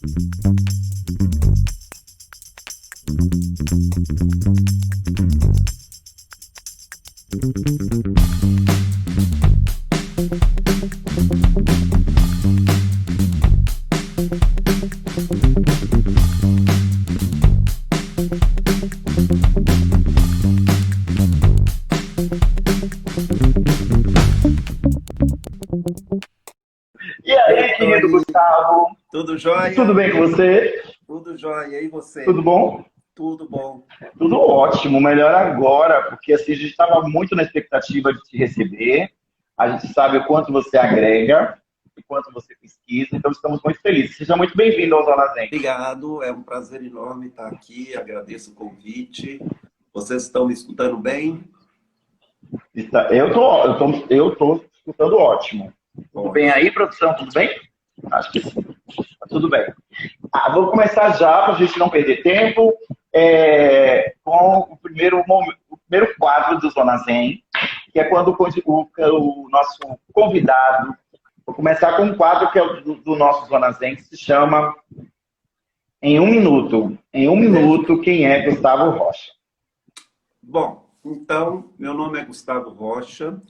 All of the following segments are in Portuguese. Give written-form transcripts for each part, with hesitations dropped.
E aí, querido Gustavo? Tudo jóia? Tudo bem com você? Tudo jóia. E você? Tudo bom? Tudo bom. Tudo ótimo, melhor agora, porque assim, a gente estava muito na expectativa de te receber. A gente sabe o quanto você agrega, o quanto você pesquisa, então estamos muito felizes. Seja muito bem-vindo ao Zona Zen. Obrigado, é um prazer enorme estar aqui, agradeço o convite. Vocês estão me escutando bem? Eu tô escutando ótimo. Tudo bem aí, produção? Tudo bem? Acho que sim. Tá tudo bem. Vou começar já, para a gente não perder tempo, com o primeiro quadro do Zona Zen, que é quando o nosso convidado... Vou começar com um quadro que é do nosso Zona Zen, que se chama Em um Minuto. Em um minuto, quem é Gustavo Rocha? Bom, então, meu nome é Gustavo Rocha,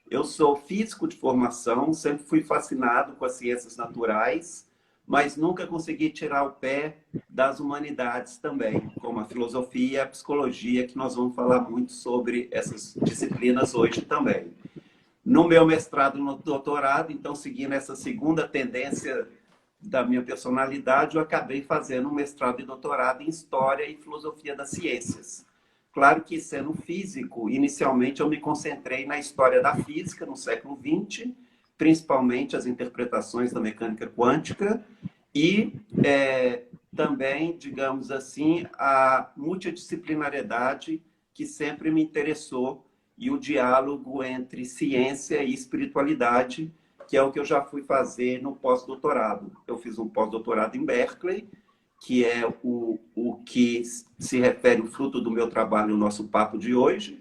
eu sou físico de formação, sempre fui fascinado com as ciências naturais, mas nunca consegui tirar o pé das humanidades também, como a filosofia e a psicologia, que nós vamos falar muito sobre essas disciplinas hoje também. No meu mestrado e no doutorado, então, seguindo essa segunda tendência da minha personalidade, eu acabei fazendo um mestrado e doutorado em História e Filosofia das Ciências. Claro que, sendo físico, inicialmente eu me concentrei na história da física no século XX, principalmente as interpretações da mecânica quântica e também, digamos assim, a multidisciplinariedade que sempre me interessou e o diálogo entre ciência e espiritualidade, que é o que eu já fui fazer no pós-doutorado. Eu fiz um pós-doutorado em Berkeley, que é o que se refere ao fruto do meu trabalho no nosso papo de hoje.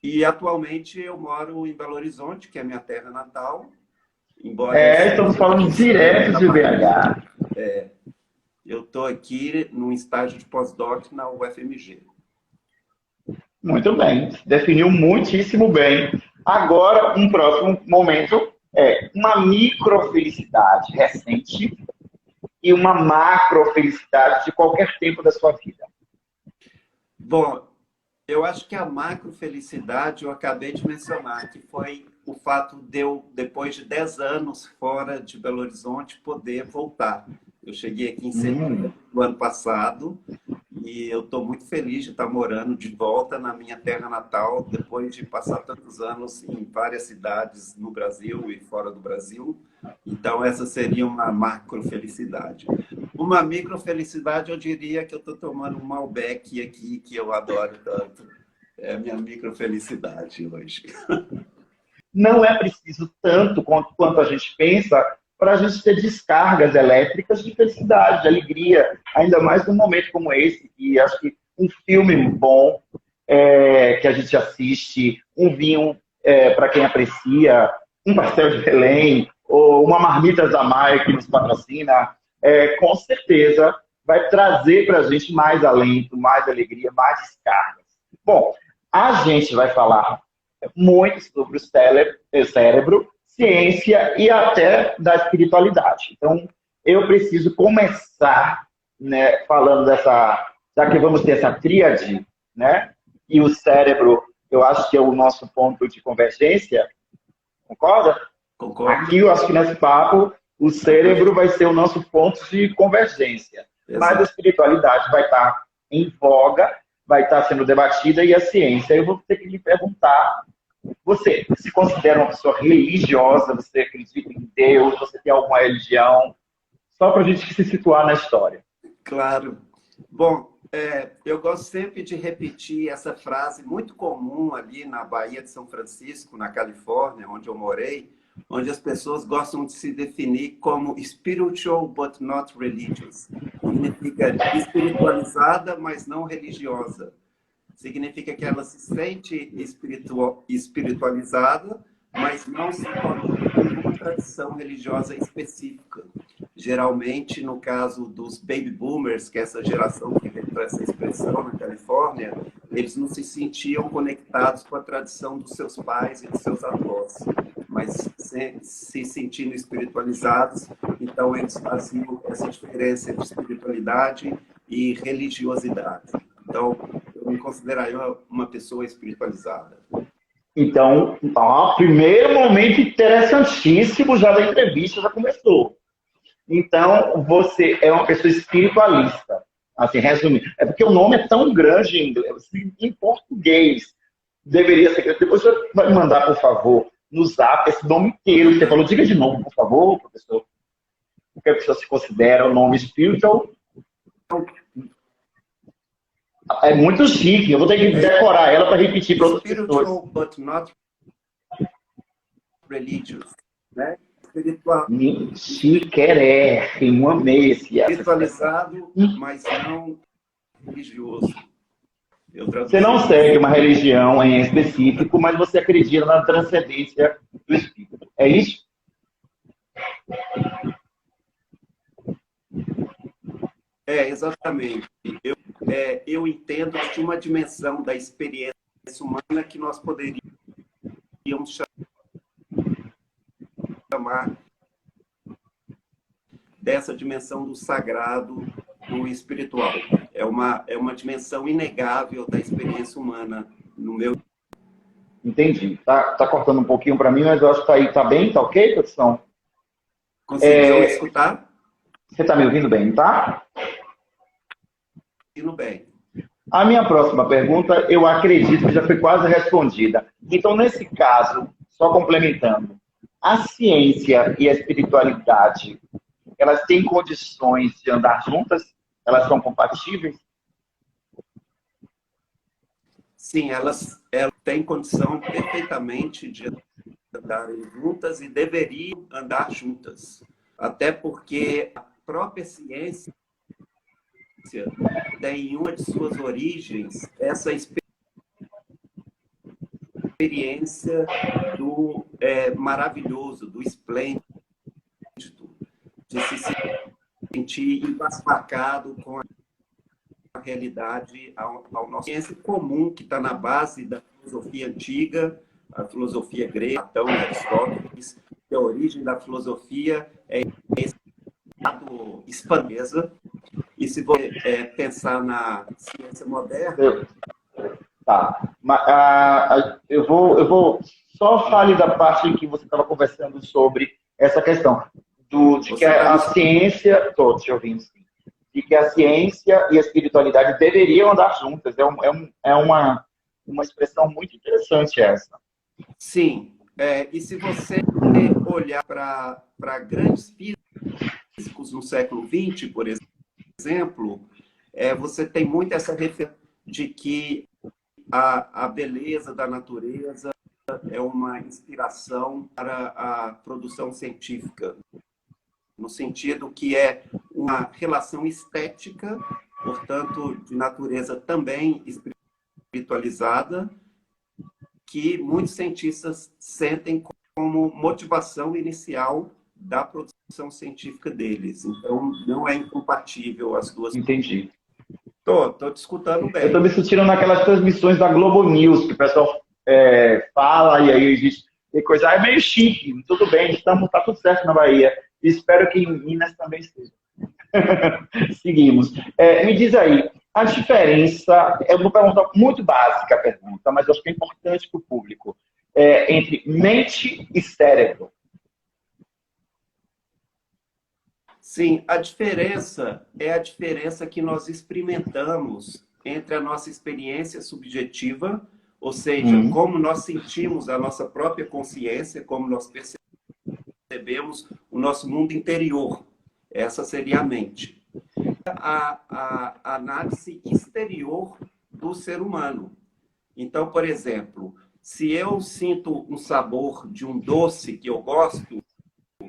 E atualmente eu moro em Belo Horizonte, que é a minha terra natal. Embora Estamos falando direto de BH. Eu estou aqui num estágio de pós-doc na UFMG. Muito bem, definiu muitíssimo bem. Agora, um próximo momento é uma microfelicidade recente e uma macrofelicidade de qualquer tempo da sua vida. Bom, eu acho que a macrofelicidade eu acabei de mencionar, que foi o fato de eu, depois de 10 anos fora de Belo Horizonte, poder voltar. Eu cheguei aqui em setembro do ano passado e eu estou muito feliz de estar morando de volta na minha terra natal, depois de passar tantos anos em várias cidades no Brasil e fora do Brasil. Então, essa seria uma macrofelicidade. Uma microfelicidade, eu diria que eu estou tomando um Malbec aqui, que eu adoro tanto. É a minha microfelicidade hoje. Não é preciso tanto quanto a gente pensa para a gente ter descargas elétricas de felicidade, de alegria, ainda mais num momento como esse, que acho que um filme bom que a gente assiste, um vinho para quem aprecia, um pastel de Belém, ou uma marmita Zamar que nos patrocina, com certeza vai trazer para a gente mais alento, mais alegria, mais descargas. Bom, a gente vai falar muito sobre o cérebro, ciência e até da espiritualidade. Então, eu preciso começar, né, falando já que vamos ter essa tríade, né, e o cérebro, eu acho que é o nosso ponto de convergência, concorda? Concordo. Aqui, eu acho que nesse papo, o cérebro vai ser o nosso ponto de convergência. Exato. Mas a espiritualidade vai estar em voga, vai estar sendo debatida, e a ciência. Eu vou ter que lhe perguntar, você se considera uma pessoa religiosa? Você acredita em Deus? Você tem alguma religião? Só para a gente se situar na história. Claro. Bom, eu gosto sempre de repetir essa frase muito comum ali na Baía de São Francisco, na Califórnia, onde eu morei, onde as pessoas gostam de se definir como spiritual but not religious. Significa espiritualizada, mas não religiosa. Significa que ela se sente espiritualizada, mas não se coloca em uma tradição religiosa específica. Geralmente, no caso dos baby boomers, que é essa geração que inventou essa expressão na Califórnia, eles não se sentiam conectados com a tradição dos seus pais e dos seus avós, mas se sentindo espiritualizados, então eles faziam essa diferença entre espiritualidade e religiosidade. Então, eu me consideraria uma pessoa espiritualizada. Então, primeiro momento interessantíssimo já da entrevista, já começou. Então, você é uma pessoa espiritualista. Assim, resumindo. É porque o nome é tão grande em inglês, em português. Deveria ser. Depois você vai me mandar, por favor, no zap, esse nome inteiro. Você falou, diga de novo, por favor, professor. O que a pessoa se considera o nome spiritual? É muito chique. Eu vou ter que decorar ela para repetir para outras pessoas. Spiritual, but not religious. Né? Chiquérrimo, amei esse. Espiritualizado, mas não religioso. Você não segue uma religião em específico, mas você acredita na transcendência do espírito. É isso? É, exatamente. Eu entendo que uma dimensão da experiência humana que nós poderíamos chamar dessa dimensão do sagrado, do espiritual. É uma dimensão inegável da experiência humana no meu... Entendi. Tá cortando um pouquinho para mim, mas eu acho que tá bem, tá ok, produção? Conseguiu escutar? Você está me ouvindo bem, tá? Ouvindo bem. A minha próxima pergunta, eu acredito que já foi quase respondida. Então, nesse caso, só complementando, a ciência e a espiritualidade, elas têm condições de andar juntas? Elas são compatíveis? Sim, elas têm condição perfeitamente de andarem juntas e deveriam andar juntas. Até porque a própria ciência tem uma de suas origens essa experiência do maravilhoso, do esplêndido, de se sentir embasbacado com a realidade, ao nosso ciência comum que está na base da filosofia antiga, a filosofia grega, Platão e Aristóteles, que a origem da filosofia é espanhola. E se você pensar na ciência moderna... Tá. Eu vou só fale da parte em que você estava conversando sobre essa questão de que a ciência... Estou te ouvindo, sim. De que a ciência e a espiritualidade deveriam andar juntas. É uma expressão muito interessante essa. Sim. E se você olhar para grandes físicos no século XX, por exemplo, você tem muito essa referência de que a beleza da natureza é uma inspiração para a produção científica, no sentido que é uma relação estética, portanto, de natureza também espiritualizada, que muitos cientistas sentem como motivação inicial da produção científica deles. Então, não é incompatível as duas. Entendi. Tô te escutando bem. Eu estou me sentindo naquelas transmissões da Globo News, que o pessoal fala e aí existe coisa. É meio chique, tudo bem, tá tudo certo na Bahia. Espero que em Minas também esteja. Seguimos. Me diz aí, a diferença, eu vou perguntar muito básica a pergunta, mas eu acho que é importante para o público, entre mente e cérebro. Sim, a diferença é a diferença que nós experimentamos entre a nossa experiência subjetiva, ou seja, como nós sentimos a nossa própria consciência, como nós percebemos o nosso mundo interior. Essa seria a mente. A análise exterior do ser humano. Então, por exemplo, se eu sinto um sabor de um doce que eu gosto,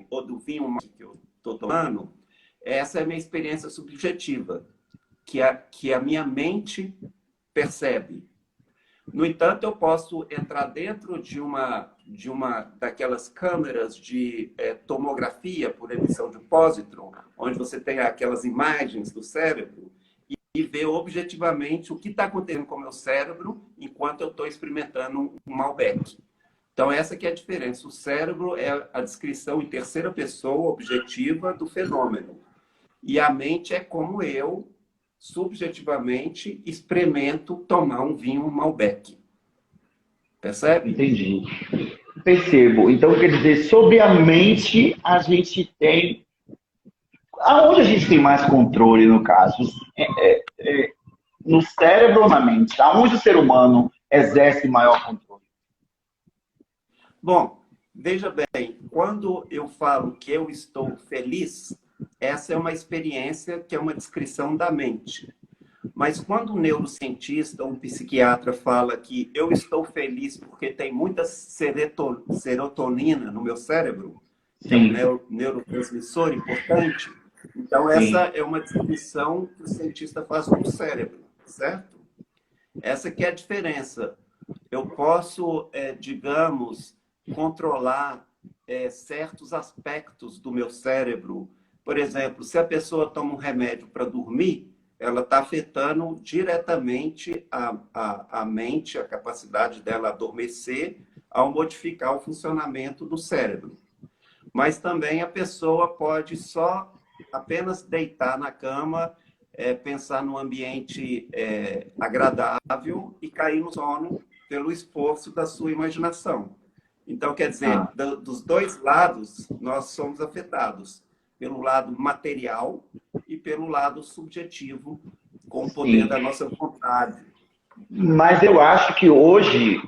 ou do vinho que eu estou tomando, essa é a minha experiência subjetiva, que a minha mente percebe. No entanto, eu posso entrar dentro de uma daquelas câmeras de tomografia por emissão de pósitron, onde você tem aquelas imagens do cérebro, e ver objetivamente o que está acontecendo com o meu cérebro enquanto eu estou experimentando um Malbec. Então, essa que é a diferença. O cérebro é a descrição em terceira pessoa objetiva do fenômeno. E a mente é como eu, subjetivamente, experimento tomar um vinho Malbec. Percebe? Entendi. Percebo. Então, quer dizer, sobre a mente, a gente tem... Aonde a gente tem mais controle, no caso? No cérebro ou na mente? Aonde o ser humano exerce maior controle? Bom, veja bem, quando eu falo que eu estou feliz, essa é uma experiência que é uma descrição da mente. Mas quando um neurocientista ou um psiquiatra fala que eu estou feliz porque tem muita serotonina no meu cérebro, que é um neurotransmissor importante, então essa é uma descrição que o cientista faz do cérebro, certo? Essa que é a diferença. Eu posso, digamos, controlar certos aspectos do meu cérebro. Por exemplo, se a pessoa toma um remédio para dormir, ela está afetando diretamente a mente, a capacidade dela adormecer, ao modificar o funcionamento do cérebro. Mas também a pessoa pode só apenas deitar na cama, pensar num ambiente agradável e cair no sono pelo esforço da sua imaginação. Então, quer dizer, dos dois lados, nós somos afetados. Pelo lado material e pelo lado subjetivo, com o poder da nossa vontade. Mas eu acho que hoje,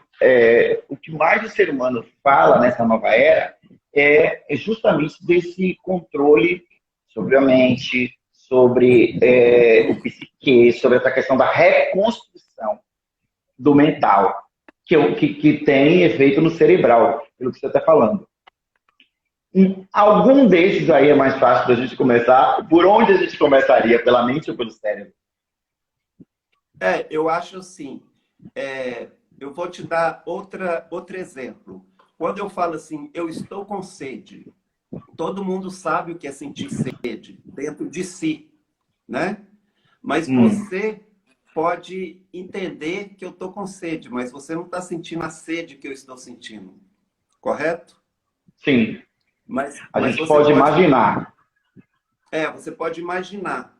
o que mais o ser humano fala nessa nova era é justamente desse controle sobre a mente, sobre o psique, sobre essa questão da reconstrução do mental, que tem efeito no cerebral, pelo que você está falando. Algum desses aí é mais fácil da gente começar? Por onde a gente começaria? Pela mente ou pelo cérebro? Eu acho assim. Eu vou te dar outro exemplo. Quando eu falo assim, eu estou com sede, todo mundo sabe o que é sentir sede dentro de si, né? Mas você pode entender que eu estou com sede, mas você não está sentindo a sede que eu estou sentindo, correto? Sim. Mas a gente você pode imaginar. Você pode imaginar.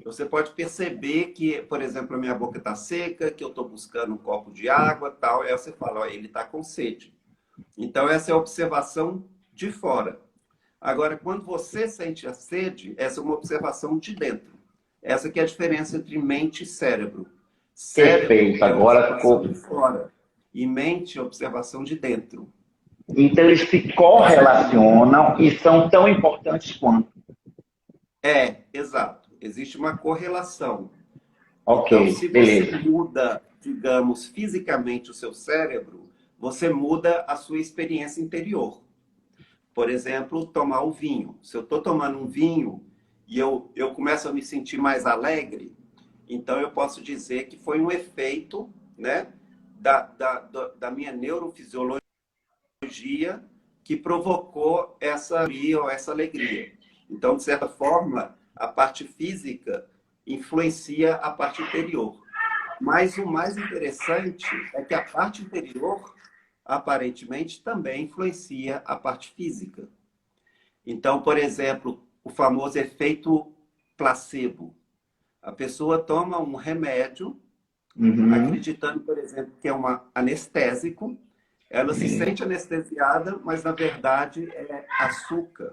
Você pode perceber que, por exemplo, a minha boca está seca, que eu estou buscando um copo de água, tal. Aí você fala, ele está com sede. Então, essa é a observação de fora. Agora, quando você sente a sede, essa é uma observação de dentro. Essa que é a diferença entre mente e cérebro. Cérebro Perfeito. Agora ficou de fora e mente é observação de dentro. Então, eles se correlacionam e são tão importantes quanto. Exato. Existe uma correlação. Ok, então, se beleza. você muda, digamos, fisicamente o seu cérebro, você muda a sua experiência interior. Por exemplo, tomar o vinho. Se eu estou tomando um vinho e eu começo a me sentir mais alegre, então eu posso dizer que foi um efeito, né, da minha neurofisiologia que provocou essa alegria. Então, de certa forma, a parte física influencia a parte interior. Mas o mais interessante é que a parte interior, aparentemente, também influencia a parte física. Então, por exemplo, o famoso efeito placebo. A pessoa toma um remédio, acreditando, por exemplo, que é um anestésico. Ela se sente anestesiada, mas, na verdade, é açúcar.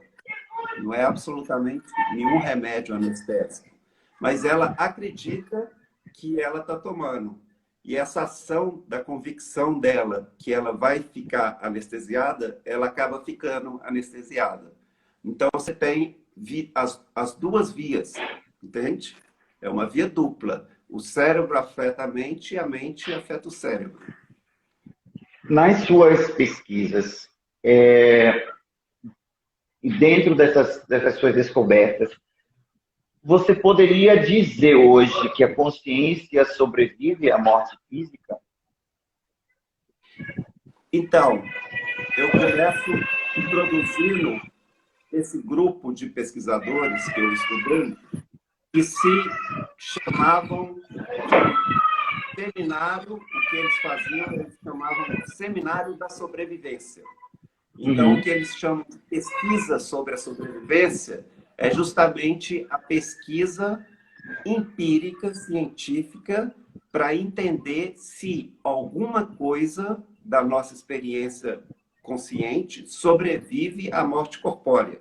Não é absolutamente nenhum remédio anestésico. Mas ela acredita que ela está tomando. E essa ação da convicção dela, que ela vai ficar anestesiada, ela acaba ficando anestesiada. Então, você tem as duas vias, entende? É uma via dupla. O cérebro afeta a mente e a mente afeta o cérebro. Nas suas pesquisas, dentro dessas suas descobertas, você poderia dizer hoje que a consciência sobrevive à morte física? Então, eu começo introduzindo esse grupo de pesquisadores que eu estudei, que se chamavam de seminário, o que eles faziam, eles chamavam de Seminário da Sobrevivência. Então, o que eles chamam de pesquisa sobre a sobrevivência é justamente a pesquisa empírica, científica, para entender se alguma coisa da nossa experiência consciente sobrevive à morte corpórea.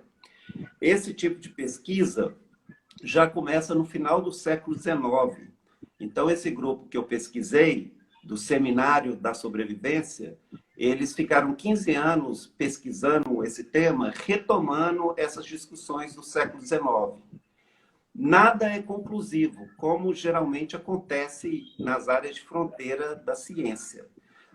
Esse tipo de pesquisa já começa no final do século XIX. Então, esse grupo que eu pesquisei, do Seminário da Sobrevivência, eles ficaram 15 anos pesquisando esse tema, retomando essas discussões do século XIX. Nada é conclusivo, como geralmente acontece nas áreas de fronteira da ciência.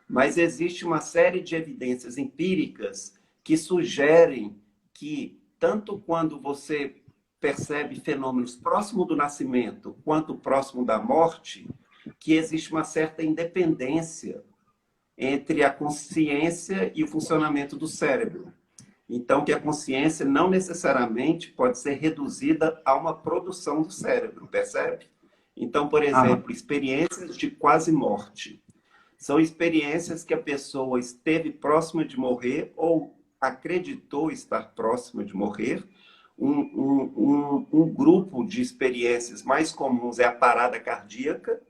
Mas existe uma série de evidências empíricas que sugerem que, tanto quando você percebe fenômenos próximo do nascimento quanto próximo da morte, que existe uma certa independência entre a consciência e o funcionamento do cérebro. Então, que a consciência não necessariamente pode ser reduzida a uma produção do cérebro, percebe? Então, por exemplo, experiências de quase morte. São experiências que a pessoa esteve próxima de morrer ou acreditou estar próxima de morrer. Um grupo de experiências mais comuns é a parada cardíaca,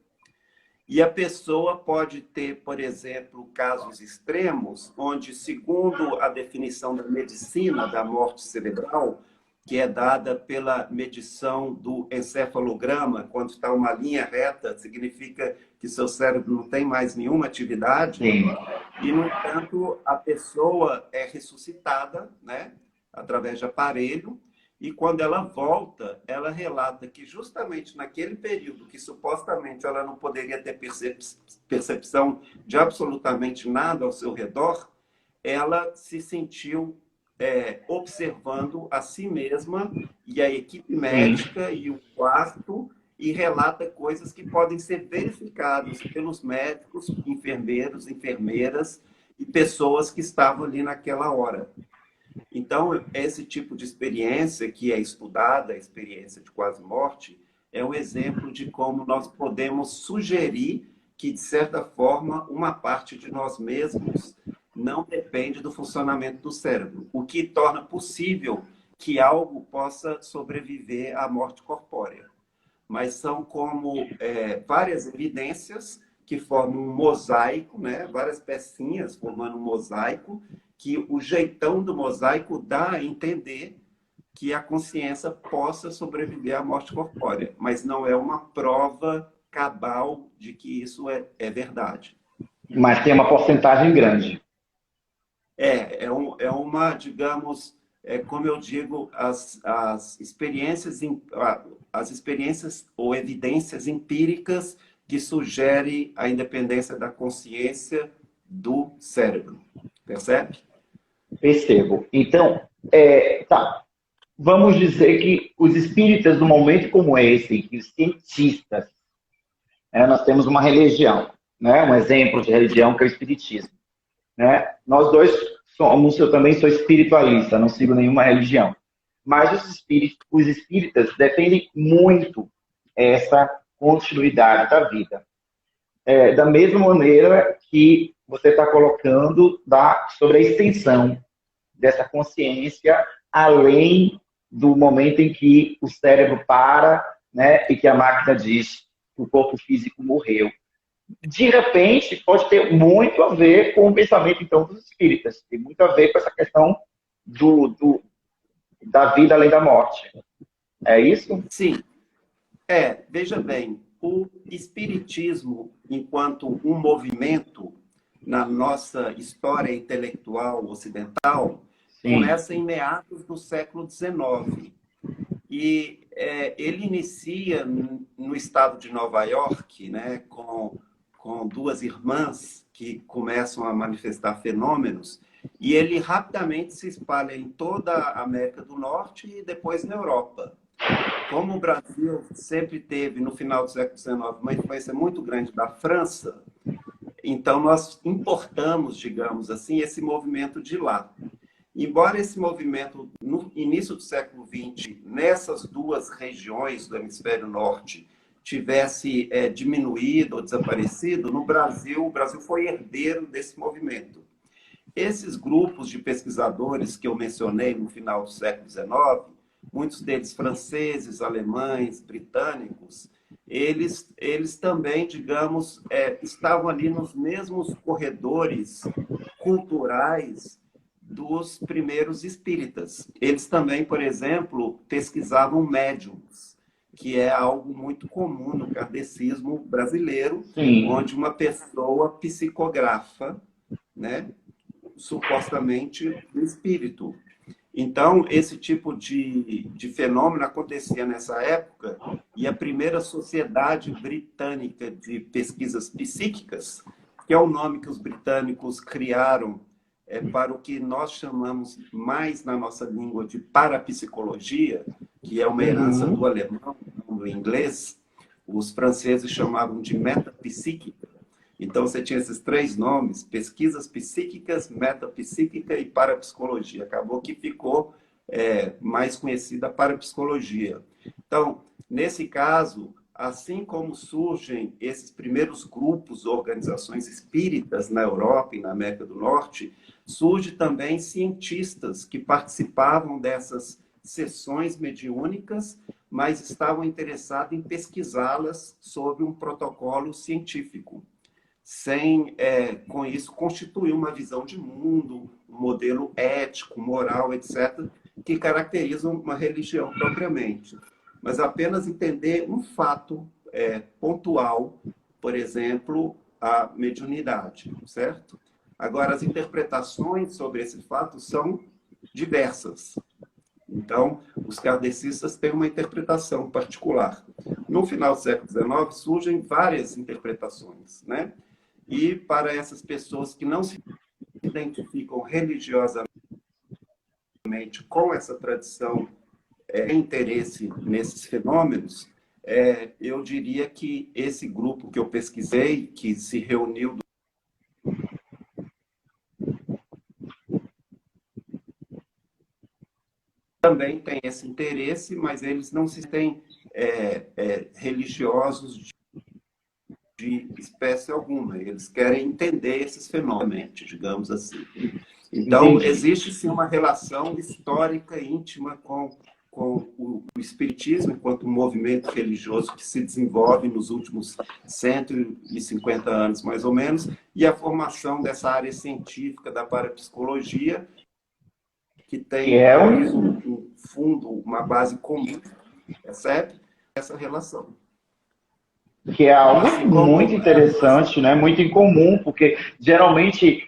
e a pessoa pode ter, por exemplo, casos extremos, onde, segundo a definição da medicina da morte cerebral, que é dada pela medição do encefalograma, quando está uma linha reta, significa que seu cérebro não tem mais nenhuma atividade. Sim. E, no entanto, a pessoa é ressuscitada, né, através de aparelho, e quando ela volta, ela relata que justamente naquele período que supostamente ela não poderia ter percepção de absolutamente nada ao seu redor, ela se sentiu observando a si mesma e a equipe médica e o quarto, e relata coisas que podem ser verificadas pelos médicos, enfermeiros, enfermeiras e pessoas que estavam ali naquela hora. Então, esse tipo de experiência que é estudada, a experiência de quase morte, é um exemplo de como nós podemos sugerir que, de certa forma, uma parte de nós mesmos não depende do funcionamento do cérebro, o que torna possível que algo possa sobreviver à morte corpórea. Mas são como várias evidências que formam um mosaico, né? Várias pecinhas formando um mosaico, que o jeitão do mosaico dá a entender que a consciência possa sobreviver à morte corpórea, mas não é uma prova cabal de que isso é verdade. Mas tem uma porcentagem grande. É uma, digamos, como eu digo, as experiências ou evidências empíricas que sugerem a independência da consciência do cérebro. Percebe? Percebo. Então, tá. Vamos dizer que os espíritas, num momento como esse, que os cientistas, nós temos uma religião, né? Um exemplo de religião que é o espiritismo. Né? Nós dois somos, eu também sou espiritualista, não sigo nenhuma religião. Mas os espíritas defendem muito essa continuidade da vida. Da mesma maneira que você está colocando sobre a extensão dessa consciência além do momento em que o cérebro para, né, e que a máquina diz que o corpo físico morreu. De repente, pode ter muito a ver com o pensamento, então, dos espíritas. Tem muito a ver com essa questão da vida além da morte. É isso? Sim. Veja bem, o espiritismo, enquanto um movimento na nossa história intelectual ocidental, começa em meados do século XIX. E ele inicia no estado de Nova York, né, com duas irmãs que começam a manifestar fenômenos, e ele rapidamente se espalha em toda a América do Norte e depois na Europa. Como o Brasil sempre teve, no final do século XIX, uma influência muito grande da França, Então, nós importamos, digamos assim, esse movimento de lá. Embora esse movimento, no início do século XX, nessas duas regiões do hemisfério norte, tivesse diminuído ou desaparecido, no Brasil, o Brasil foi herdeiro desse movimento. Esses grupos de pesquisadores que eu mencionei no final do século XIX, muitos deles franceses, alemães, britânicos, eles também, digamos, estavam ali nos mesmos corredores culturais dos primeiros espíritas. Eles também, por exemplo, pesquisavam médiums, que é algo muito comum no kardecismo brasileiro, Sim. onde uma pessoa psicografa, né, supostamente do espírito. Então, esse tipo de fenômeno acontecia nessa época, e a primeira Sociedade Britânica de Pesquisas Psíquicas, que é o nome que os britânicos criaram para o que nós chamamos mais na nossa língua de parapsicologia, que é uma herança do alemão, do inglês, os franceses chamavam de metapsíquica. Então, você tinha esses três nomes: pesquisas psíquicas, metapsíquica e parapsicologia. Acabou que ficou mais conhecida a parapsicologia. Então, nesse caso, assim como surgem esses primeiros grupos, organizações espíritas na Europa e na América do Norte, surge também cientistas que participavam dessas sessões mediúnicas, mas estavam interessados em pesquisá-las sob um protocolo científico, sem, com isso, constituir uma visão de mundo, um modelo ético, moral, etc., que caracterizam uma religião propriamente. Mas apenas entender um fato pontual, por exemplo, a mediunidade, certo? Agora, as interpretações sobre esse fato são diversas. Então, os kardecistas têm uma interpretação particular. No final do século XIX, surgem várias interpretações, né? E para essas pessoas que não se identificam religiosamente com essa tradição, interesse nesses fenômenos, eu diria que esse grupo que eu pesquisei, que se reuniu também tem esse interesse, mas eles não se têm religiosos de espécie alguma. Eles querem entender esses fenômenos, digamos assim. Então, Entendi. existe sim uma relação histórica íntima com o espiritismo, enquanto um movimento religioso que se desenvolve nos últimos 150 anos, mais ou menos, e a formação dessa área científica da parapsicologia, que Que tem é talvez um, um fundo, uma base comum, percebe? Essa relação. que é algo Assim muito como a relação... interessante, né? Muito incomum, porque geralmente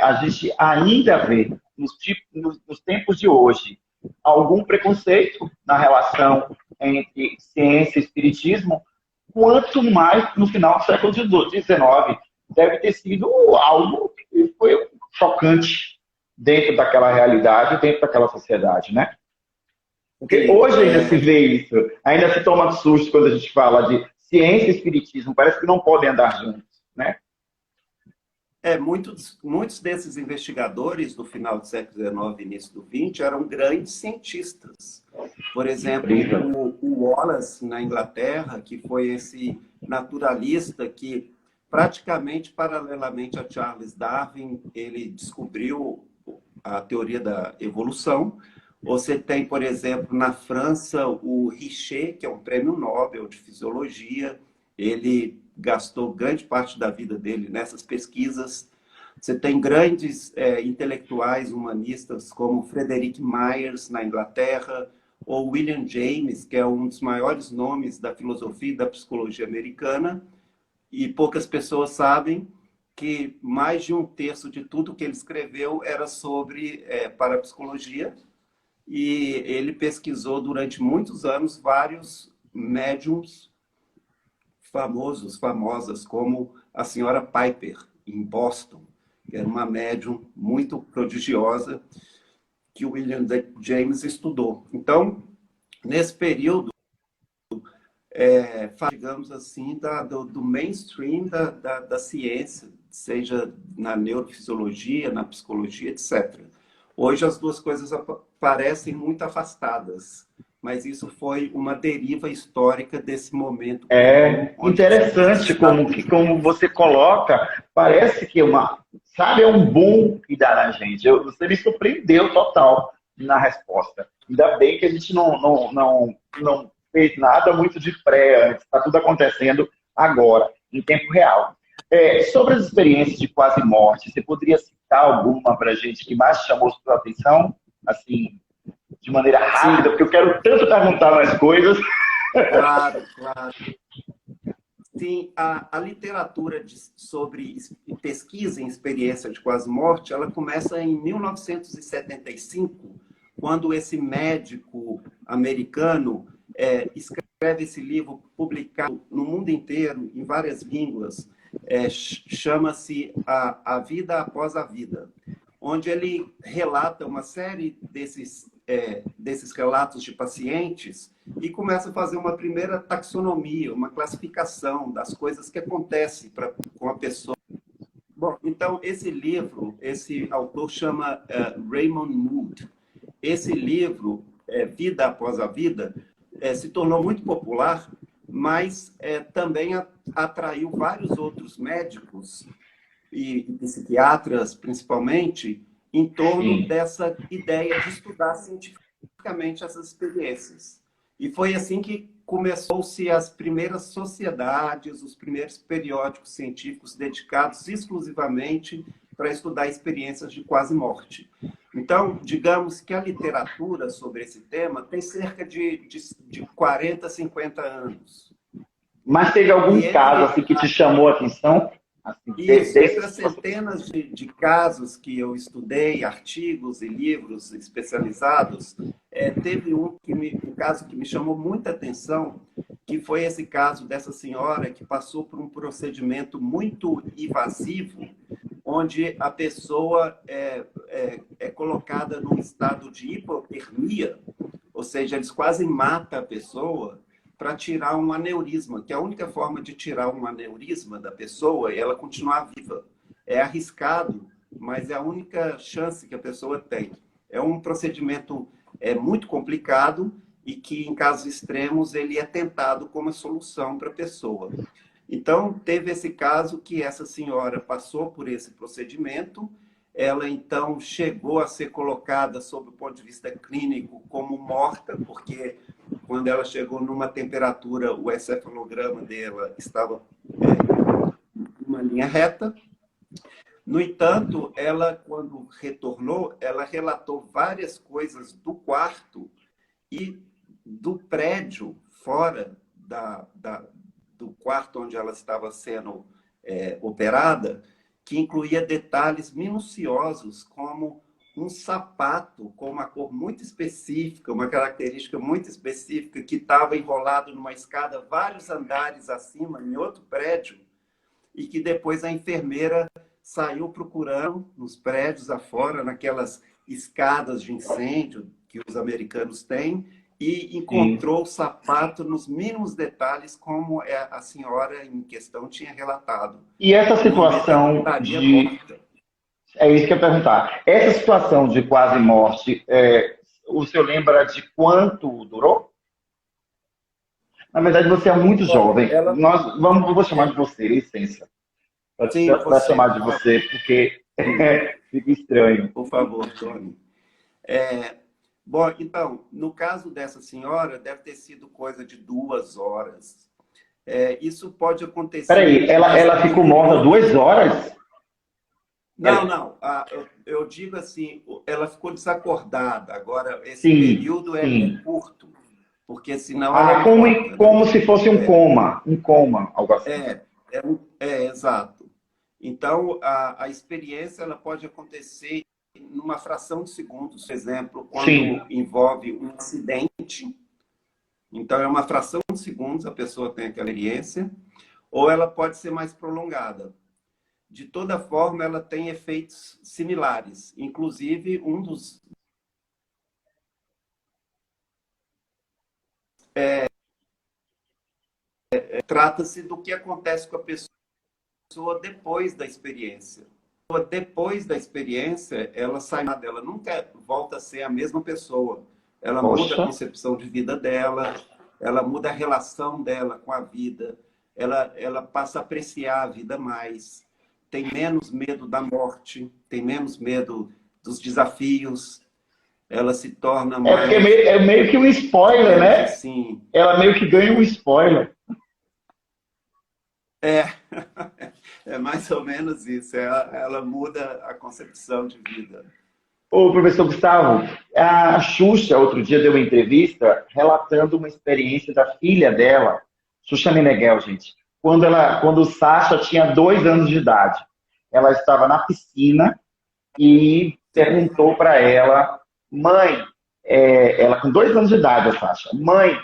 a gente ainda vê nos tempos de hoje algum preconceito na relação entre ciência e espiritismo, quanto mais no final do século XIX. Deve ter sido algo que foi chocante dentro daquela realidade, dentro daquela sociedade, né? Porque Sim, hoje ainda se vê isso, ainda se toma susto quando a gente fala de ciência e espiritismo, parece que não podem andar juntos, né? muitos desses investigadores do final do século XIX e início do XX eram grandes cientistas. Por exemplo, Incrível. o Wallace, na Inglaterra, que foi esse naturalista que, praticamente paralelamente a Charles Darwin, ele descobriu a teoria da evolução. Você tem, por exemplo, na França, o Richer, que é um prêmio Nobel de fisiologia. Ele gastou grande parte da vida dele nessas pesquisas. Você tem grandes intelectuais humanistas como Frederick Myers, na Inglaterra, ou William James, que é um dos maiores nomes da filosofia e da psicologia americana, e poucas pessoas sabem que mais de um terço de tudo que ele escreveu era sobre parapsicologia, e ele pesquisou durante muitos anos vários médiums famosas, como a senhora Piper, em Boston, que era uma médium muito prodigiosa que o William James estudou. Então, nesse período, digamos assim, do mainstream da ciência, seja na neurofisiologia, na psicologia, etc. Hoje as duas coisas parecem muito afastadas, mas isso foi uma deriva histórica desse momento comum, É onde os interessante Estados como você coloca, parece que sabe, é um boom que dá na gente. Você me surpreendeu total na resposta. Ainda bem que a gente não fez nada muito de pré antes, está tudo acontecendo agora, em tempo real. Sobre as experiências de quase morte, você poderia citar alguma para a gente que mais chamou sua atenção, assim, de maneira rápida, Sim, porque eu quero tanto perguntar mais coisas. claro, claro. Sim, a literatura sobre pesquisa em experiência de quase morte, ela começa em 1975, quando esse médico americano escreve esse livro publicado no mundo inteiro, em várias línguas, chama-se a Vida Após a Vida, onde ele relata uma série desses relatos de pacientes e começa a fazer uma primeira taxonomia, uma classificação das coisas que acontecem com a pessoa. Bom, então, esse livro, esse autor chama Raymond Mood. Esse livro, Vida Após a Vida, se tornou muito popular, mas também atraiu vários outros médicos e psiquiatras, principalmente, em torno Sim. dessa ideia de estudar cientificamente essas experiências. E foi assim que começou-se as primeiras sociedades, os primeiros periódicos científicos dedicados exclusivamente para estudar experiências de quase morte. Então, digamos que a literatura sobre esse tema tem cerca de 40, 50 anos. Mas teve E algum caso entre assim que te chamou a atenção? Assim, Isso, entre desses as que você... centenas de casos que eu estudei, artigos e livros especializados, teve um caso que me chamou muita atenção, que foi esse caso dessa senhora que passou por um procedimento muito invasivo, onde a pessoa é colocada num estado de hipotermia, ou seja, eles quase matam a pessoa para tirar um aneurisma, que é a única forma de tirar um aneurisma da pessoa é ela continuar viva. É arriscado, mas é a única chance que a pessoa tem. É um procedimento muito complicado e que, em casos extremos, ele é tentado como solução para a pessoa. Então, teve esse caso que essa senhora passou por esse procedimento, ela então chegou a ser colocada, sob o ponto de vista clínico, como morta, porque quando ela chegou numa temperatura, o encefalograma dela estava em uma linha reta. No entanto, ela, quando retornou, ela relatou várias coisas do quarto e do prédio, fora do quarto onde ela estava sendo operada, que incluía detalhes minuciosos, como um sapato com uma cor muito específica, uma característica muito específica, que estava enrolado numa escada vários andares acima, em outro prédio, e que depois a enfermeira saiu procurando nos prédios afora, naquelas escadas de incêndio que os americanos têm, e Sim. encontrou o sapato nos mínimos detalhes, como a senhora em questão tinha relatado. E essa No momento em que situação estaria de... morta. É isso que eu ia perguntar. Essa situação de quase morte, o senhor lembra de quanto durou? Na verdade, você é muito Bom, jovem. Eu vou chamar de você, licença. sim, Para você, chamar por de favor. você, porque Sim, fica estranho. por favor, Tony. Bom, então, no caso dessa senhora, deve ter sido coisa de 2 horas. Isso pode Peraí, acontecer ela quase ficou em morta todos. 2 horas? Não, Ela- não. Eu digo assim, ela ficou desacordada. Agora, esse Sim, período é sim. curto, porque senão ela Ah, não volta, né? como se fosse um coma, algo assim. Exato. Então, a experiência ela pode acontecer numa fração de segundos, por exemplo, Sim. quando envolve um acidente. Então, é uma fração de segundos a pessoa tem aquela experiência, ou ela pode ser mais prolongada. De toda forma, ela tem efeitos similares. Inclusive, um dos Trata-se do que acontece com a pessoa depois da experiência. Depois da experiência, ela sai dela, nunca volta a ser a mesma pessoa. Ela muda a Poxa. concepção de vida dela, ela muda a relação dela com a vida, ela passa a apreciar a vida mais, tem menos medo da morte, tem menos medo dos desafios, ela se torna É porque mais, é meio que um spoiler, digamos né? assim, Ela meio que ganha um spoiler. é, é mais ou menos isso, ela muda a concepção de vida. Ô, professor Gustavo, a Xuxa, outro dia, deu uma entrevista relatando uma experiência da filha dela, Xuxa Meneghel, gente, quando o Sasha tinha 2 anos de idade. Ela estava na piscina e Sim. perguntou para ela, mãe, ela com 2 anos de idade, a Sasha, mãe,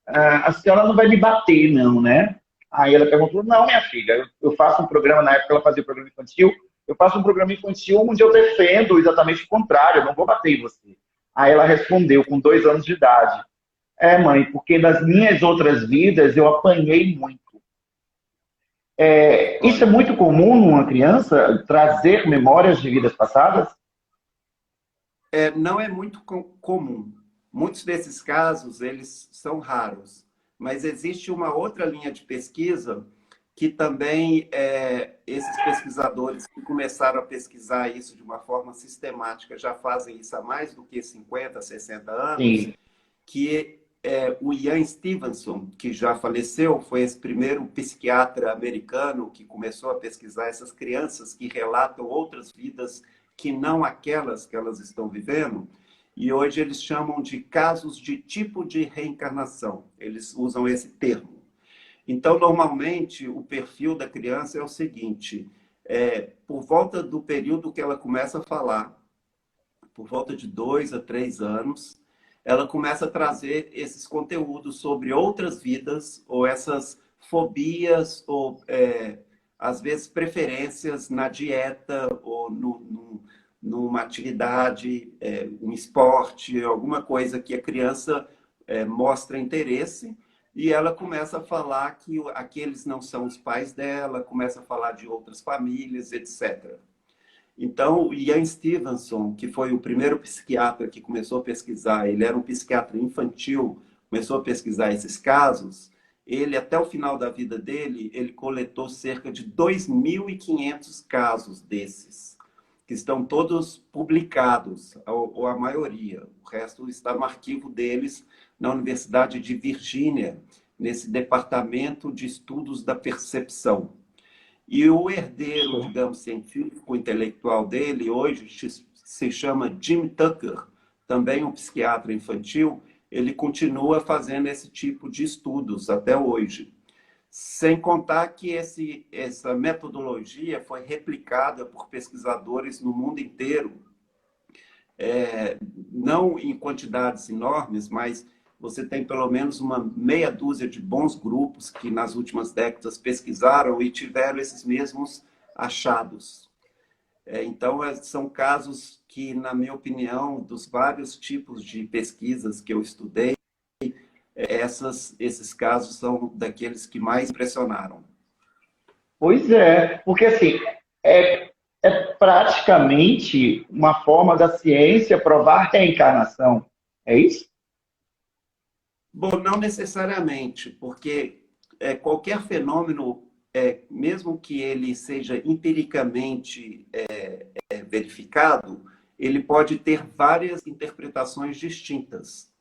a senhora não vai me bater, não, né? Aí ela perguntou, não, minha filha, eu faço um programa, na época ela fazia programa infantil, eu faço um programa infantil onde eu defendo exatamente o contrário, eu não vou bater em você. Aí ela respondeu, com 2 anos de idade, mãe, porque nas minhas outras vidas eu apanhei muito. Isso é Olha, muito comum numa criança, trazer memórias de vidas passadas? não é muito comum. Muitos desses casos, eles são raros. Mas existe uma outra linha de pesquisa que também esses pesquisadores que começaram a pesquisar isso de uma forma sistemática já fazem isso há mais do que 50, 60 anos, Sim. que é o Ian Stevenson, que já faleceu, foi esse primeiro psiquiatra americano que começou a pesquisar essas crianças que relatam outras vidas que não aquelas que elas estão vivendo. E hoje eles chamam de casos de tipo de reencarnação. Eles usam esse termo. Então, normalmente, o perfil da criança é o seguinte: por volta do período que ela começa a falar, por volta de 2 a 3 anos, ela começa a trazer esses conteúdos sobre outras vidas, ou essas fobias, ou às vezes preferências na dieta, ou numa atividade, um esporte, alguma coisa que a criança mostra interesse, e ela começa a falar que aqueles não são os pais dela, começa a falar de outras famílias, etc. Então, o Ian Stevenson, que foi o primeiro psiquiatra que começou a pesquisar, ele era um psiquiatra infantil, começou a pesquisar esses casos, ele, até o final da vida dele, ele coletou cerca de 2.500 casos desses, que estão todos publicados, ou a maioria. O resto está no arquivo deles, na Universidade de Virgínia, nesse departamento de estudos da percepção. E o herdeiro, digamos, científico, intelectual dele, hoje se chama Jim Tucker, também um psiquiatra infantil, ele continua fazendo esse tipo de estudos até hoje. Sem contar que essa metodologia foi replicada por pesquisadores no mundo inteiro, não em quantidades enormes, mas você tem pelo menos uma meia dúzia de bons grupos que nas últimas décadas pesquisaram e tiveram esses mesmos achados. Então, são casos que, na minha opinião, dos vários tipos de pesquisas que eu estudei, esses casos são daqueles que mais impressionaram. Pois é, porque assim, é praticamente uma forma da ciência provar reencarnação. É isso? Bom, não necessariamente, porque qualquer fenômeno, mesmo que ele seja empiricamente verificado, ele pode ter várias interpretações distintas.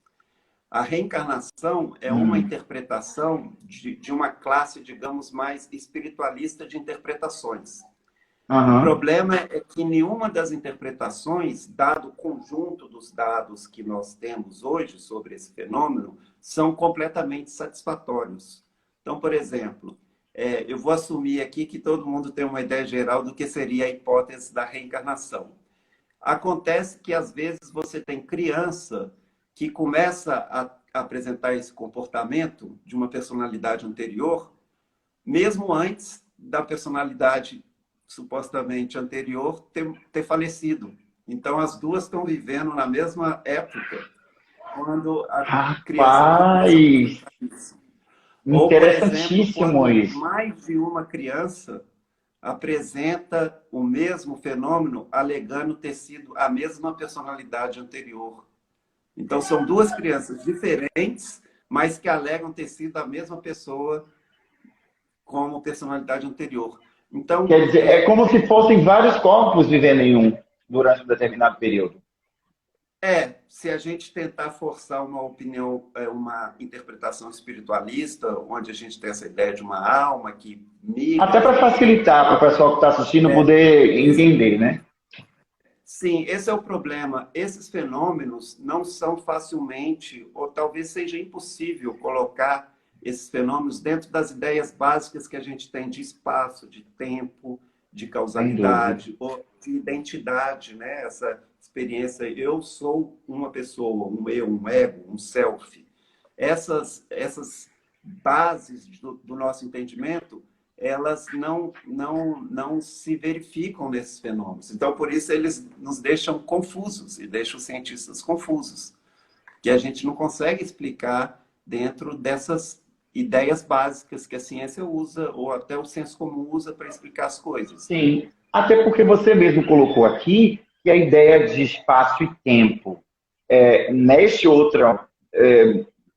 A reencarnação é uma interpretação de uma classe, digamos, mais espiritualista de interpretações. O Aham. problema é que nenhuma das interpretações, dado o conjunto dos dados que nós temos hoje sobre esse fenômeno, são completamente satisfatórios. Então, por exemplo, eu vou assumir aqui que todo mundo tem uma ideia geral do que seria a hipótese da reencarnação. Acontece que, às vezes, você tem criança que começa a apresentar esse comportamento de uma personalidade anterior, mesmo antes da personalidade supostamente anterior ter falecido. Então, as duas estão vivendo na mesma época, quando a criança começa a Rapaz! apresentar isso. Ou, por exemplo, Interessantíssimo quando isso. mais de uma criança apresenta o mesmo fenômeno, alegando ter sido a mesma personalidade anterior. Então, são duas crianças diferentes, mas que alegam ter sido a mesma pessoa como personalidade anterior. Então, Quer dizer, é como se fossem vários corpos vivendo em um durante um determinado período. se a gente tentar forçar uma opinião, uma interpretação espiritualista, onde a gente tem essa ideia de uma alma que Até migra de para um facilitar para o pessoal que está assistindo poder esse, entender, né? sim, esse é o problema. Esses fenômenos não são facilmente, ou talvez seja impossível colocar esses fenômenos dentro das ideias básicas que a gente tem de espaço, de tempo, de Sem dúvida. causalidade, ou de identidade, né? Essa experiência, eu sou uma pessoa, um eu, um ego, um self. Essas bases do nosso entendimento, elas não se verificam nesses fenômenos. Então, por isso, eles nos deixam confusos e deixam os cientistas confusos, que a gente não consegue explicar dentro dessas ideias básicas que a ciência usa, ou até o senso comum usa para explicar as coisas. Sim. Até porque você mesmo colocou aqui que a ideia de espaço e tempo neste outro,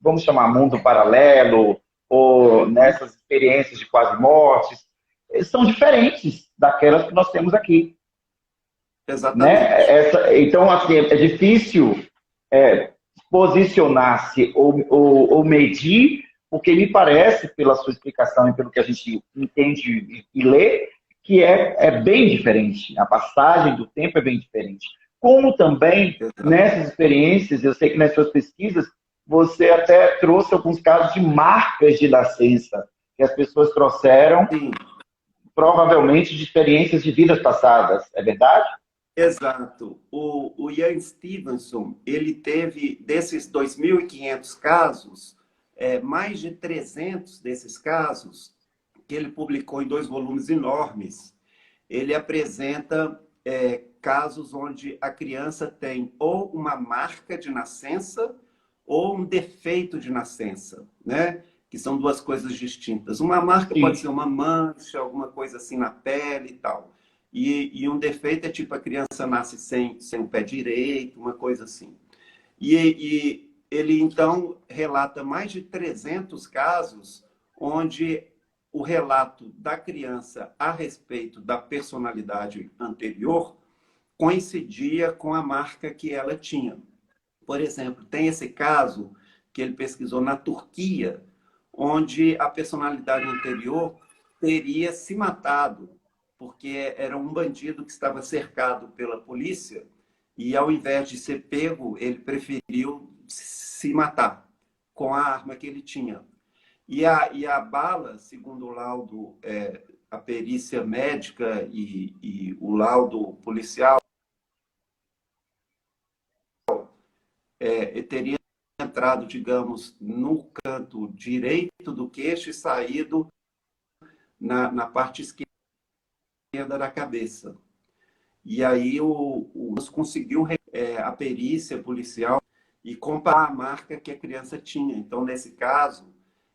vamos chamar mundo paralelo, ou nessas experiências de quase mortes, são diferentes daquelas que nós temos aqui. Né? Exatamente. Então, assim, é difícil posicionar-se ou medir, porque me parece, pela sua explicação e pelo que a gente entende e lê, que é bem diferente. A passagem do tempo é bem diferente. Como também, nessas experiências, eu sei que nas suas pesquisas, você até trouxe alguns casos de marcas de nascença, que as pessoas trouxeram, Sim, provavelmente, de experiências de vidas passadas. É verdade? exato. O Ian Stevenson, ele teve, desses 2.500 casos, mais de 300 desses casos, que ele publicou em 2 volumes enormes, ele apresenta casos onde a criança tem ou uma marca de nascença ou um defeito de nascença, né? Que são duas coisas distintas. Uma marca pode Sim. ser uma mancha, alguma coisa assim na pele e tal. E um defeito é tipo a criança nasce sem o pé direito, uma coisa assim. E ele, então, relata mais de 300 casos onde o relato da criança a respeito da personalidade anterior coincidia com a marca que ela tinha. Por exemplo, tem esse caso que ele pesquisou na Turquia, onde a personalidade anterior teria se matado, porque era um bandido que estava cercado pela polícia e, ao invés de ser pego, ele preferiu se matar com a arma que ele tinha. E a bala, segundo o laudo, a perícia médica e o laudo policial, teria entrado, digamos, no canto direito do queixo e saído na parte esquerda da cabeça. E aí o conseguiu a perícia policial e comparar a marca que a criança tinha. Então, nesse caso,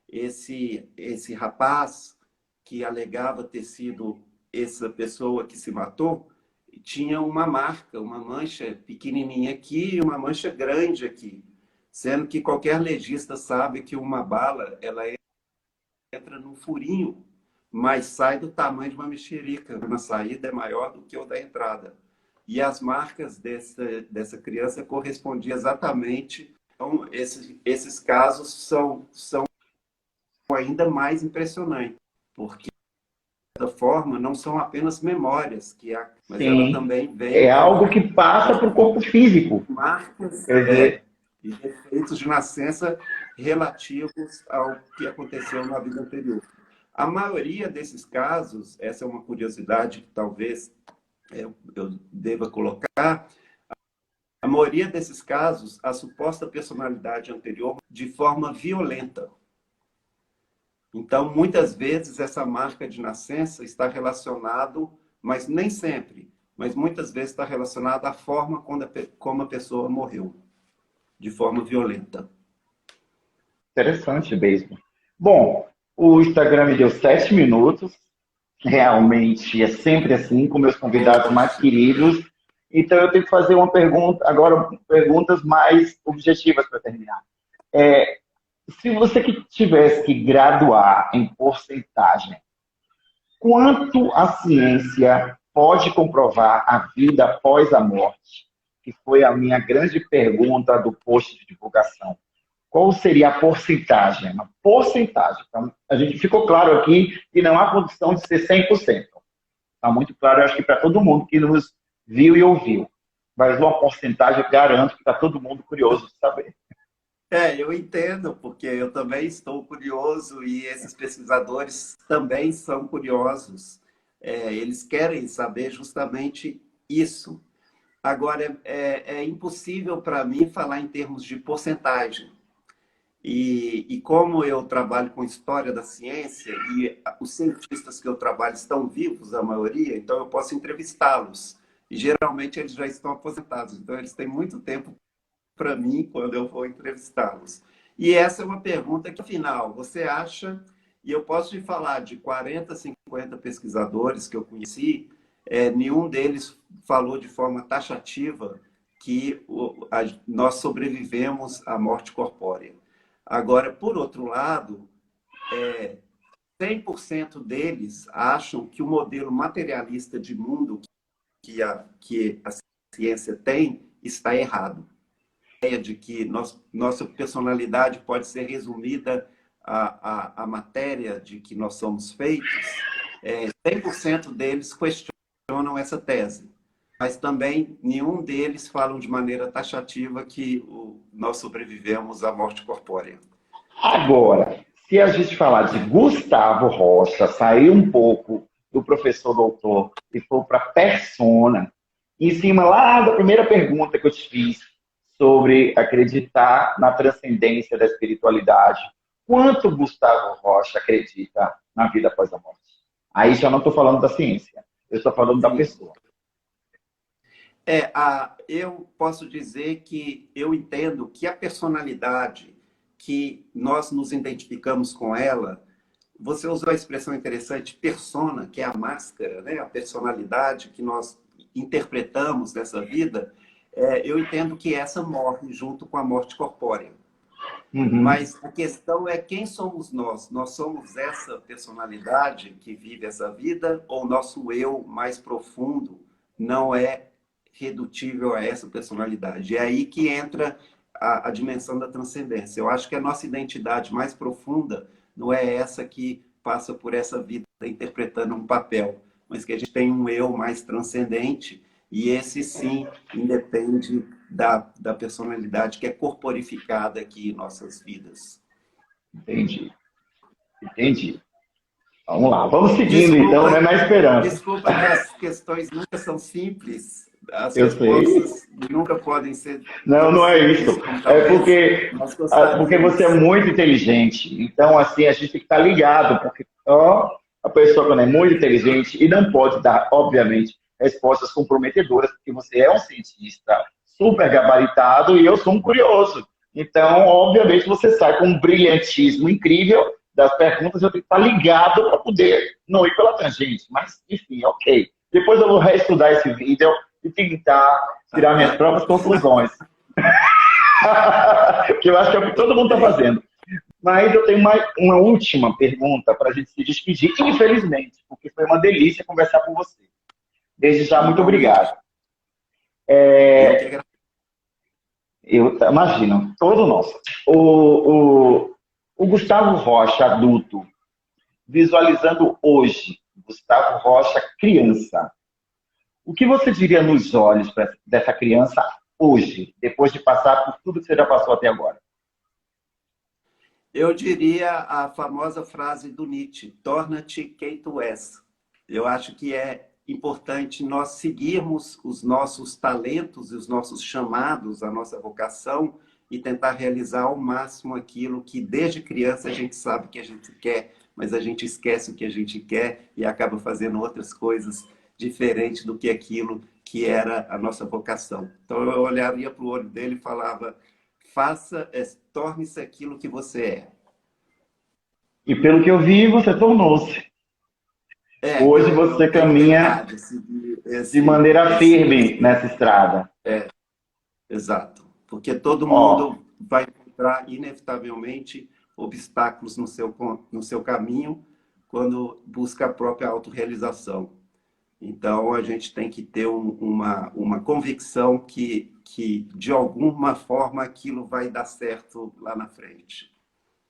esse rapaz que alegava ter sido essa pessoa que se matou, tinha uma marca, uma mancha pequenininha aqui e uma mancha grande aqui. Sendo que qualquer legista sabe que uma bala, ela entra num furinho, mas sai do tamanho de uma mexerica. Uma saída é maior do que o da entrada. E as marcas dessa criança correspondiam exatamente. Então, esses casos são ainda mais impressionantes, porque, de certa forma, não são apenas memórias, mas ela Sim. também vem É algo com que passa para o corpo físico. marcas Quer dizer, e defeitos de nascença relativos ao que aconteceu na vida anterior. A maioria desses casos, essa é uma curiosidade que talvez eu deva colocar, a maioria desses casos, a suposta personalidade anterior de forma violenta. Então, muitas vezes, essa marca de nascença está relacionado, mas nem sempre, mas muitas vezes está relacionada à forma como a pessoa morreu, de forma violenta. interessante mesmo. Bom, o Instagram me deu 7 minutos. Realmente é sempre assim, com meus convidados mais Poxa, queridos. Então eu tenho que fazer uma pergunta, agora perguntas mais objetivas para terminar. É, se você que tivesse que graduar em porcentagem, quanto a ciência pode comprovar a vida após a morte? Que foi a minha grande pergunta do post de divulgação. Qual seria a porcentagem? Uma porcentagem. Então, a gente ficou claro aqui que não há condição de ser 100%. Está muito claro, eu acho que para todo mundo que nos viu e ouviu. Mas uma porcentagem, eu garanto que está todo mundo curioso de saber. eu entendo, porque eu também estou curioso e esses pesquisadores também são curiosos. Eles querem saber justamente isso. Agora, é impossível para mim falar em termos de porcentagem. E como eu trabalho com história da ciência e os cientistas que eu trabalho estão vivos, a maioria, então eu posso entrevistá-los. E geralmente eles já estão aposentados, então eles têm muito tempo para mim quando eu vou entrevistá-los. E essa é uma pergunta que, afinal, você acha, e eu posso te falar de 40, 50 pesquisadores que eu conheci, nenhum deles falou de forma taxativa que nós sobrevivemos à morte corpórea. Agora, por outro lado, 100% deles acham que o modelo materialista de mundo que a ciência tem está errado. A ideia de que nossa personalidade pode ser resumida à matéria de que nós somos feitos, 100% deles questionam essa tese. Mas também nenhum deles falam de maneira taxativa que nós sobrevivemos à morte corpórea. Agora, se a gente falar de Gustavo Rocha, sair um pouco do professor doutor e for para persona, em cima lá da primeira pergunta que eu te fiz sobre acreditar na transcendência da espiritualidade, quanto Gustavo Rocha acredita na vida após a morte? Aí já não estou falando da ciência, eu estou falando da Sim. pessoa. Eu posso dizer que eu entendo que a personalidade que nós nos identificamos com ela, você usou a expressão interessante, persona, que é a máscara, né? A personalidade que nós interpretamos nessa vida, eu entendo que essa morre junto com a morte corpórea. Uhum, Mas a questão é quem somos nós? Nós somos essa personalidade que vive essa vida ou nosso eu mais profundo não é redutível a essa personalidade? É aí que entra a dimensão da transcendência. Eu acho que a nossa identidade mais profunda não é essa que passa por essa vida interpretando um papel, mas que a gente tem um eu mais transcendente e esse sim independe da personalidade que é corporificada aqui em nossas vidas. entendi, entendi. Vamos lá, vamos seguindo então, né, Desculpa, na esperança. desculpa que as questões nunca são simples, as Eu sei. respostas nunca podem ser Não, tão não é simples isso. como É talvez nós porque você é gostaríamos. muito inteligente. Então, assim, a gente tem que estar ligado, porque ó, a pessoa quando é muito inteligente e não pode dar, obviamente, respostas comprometedoras, porque você é um cientista super gabaritado e eu sou um curioso. Então, obviamente, você sai com um brilhantismo incrível das perguntas, eu tenho que estar ligado para poder não ir pela tangente. Mas, enfim, ok. Depois eu vou reestudar esse vídeo e tentar tirar minhas próprias conclusões. Que eu acho que é o que todo mundo está Bem, fazendo. Mas eu tenho uma última pergunta para a gente se despedir, infelizmente, porque foi uma delícia conversar com você. Desde já, muito igualmente. obrigado. Eu que agradeço. Eu imagino, todo nosso. O Gustavo Rocha, adulto, visualizando hoje, Gustavo Rocha, criança, o que você diria nos olhos dessa criança hoje, depois de passar por tudo que você já passou até agora? Eu diria a famosa frase do Nietzsche: torna-te quem tu és. Eu acho que é importante nós seguirmos os nossos talentos e os nossos chamados, a nossa vocação, e tentar realizar ao máximo aquilo que desde criança a gente sabe que a gente quer, mas a gente esquece o que a gente quer e acaba fazendo outras coisas diferentes do que aquilo que era a nossa vocação. Então eu olharia para o olho dele e falava: torne-se aquilo que você é. E pelo que eu vi, você tornou-se. Hoje Eu você tenho caminha tentado de maneira firme esse, nessa estrada. exato. Porque todo Ó, mundo vai encontrar, inevitavelmente, obstáculos no seu caminho quando busca a própria autorrealização. Então, a gente tem que ter uma convicção que, de alguma forma, aquilo vai dar certo lá na frente.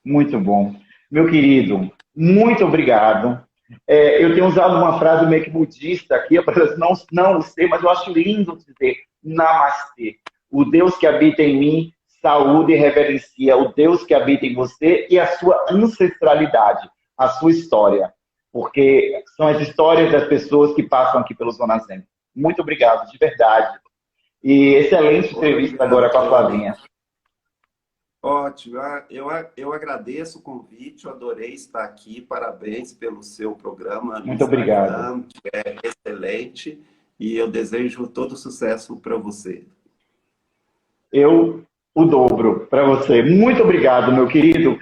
muito bom. Meu querido, muito obrigado. Eu tenho usado uma frase meio que budista aqui, eu não sei, mas eu acho lindo dizer Namastê. O Deus que habita em mim, saúde e reverencia o Deus que habita em você e a sua ancestralidade, a sua história. Porque são as histórias das pessoas que passam aqui pelo Zona Zen. Muito obrigado, de verdade. E excelente entrevista Obrigado, agora com a Tony. Flavinha. Ótimo. Eu agradeço o convite, eu adorei estar aqui. Parabéns pelo seu programa no Muito obrigado. Instagram, que é excelente. E eu desejo todo sucesso para você. Eu o dobro para você. Muito obrigado, meu querido.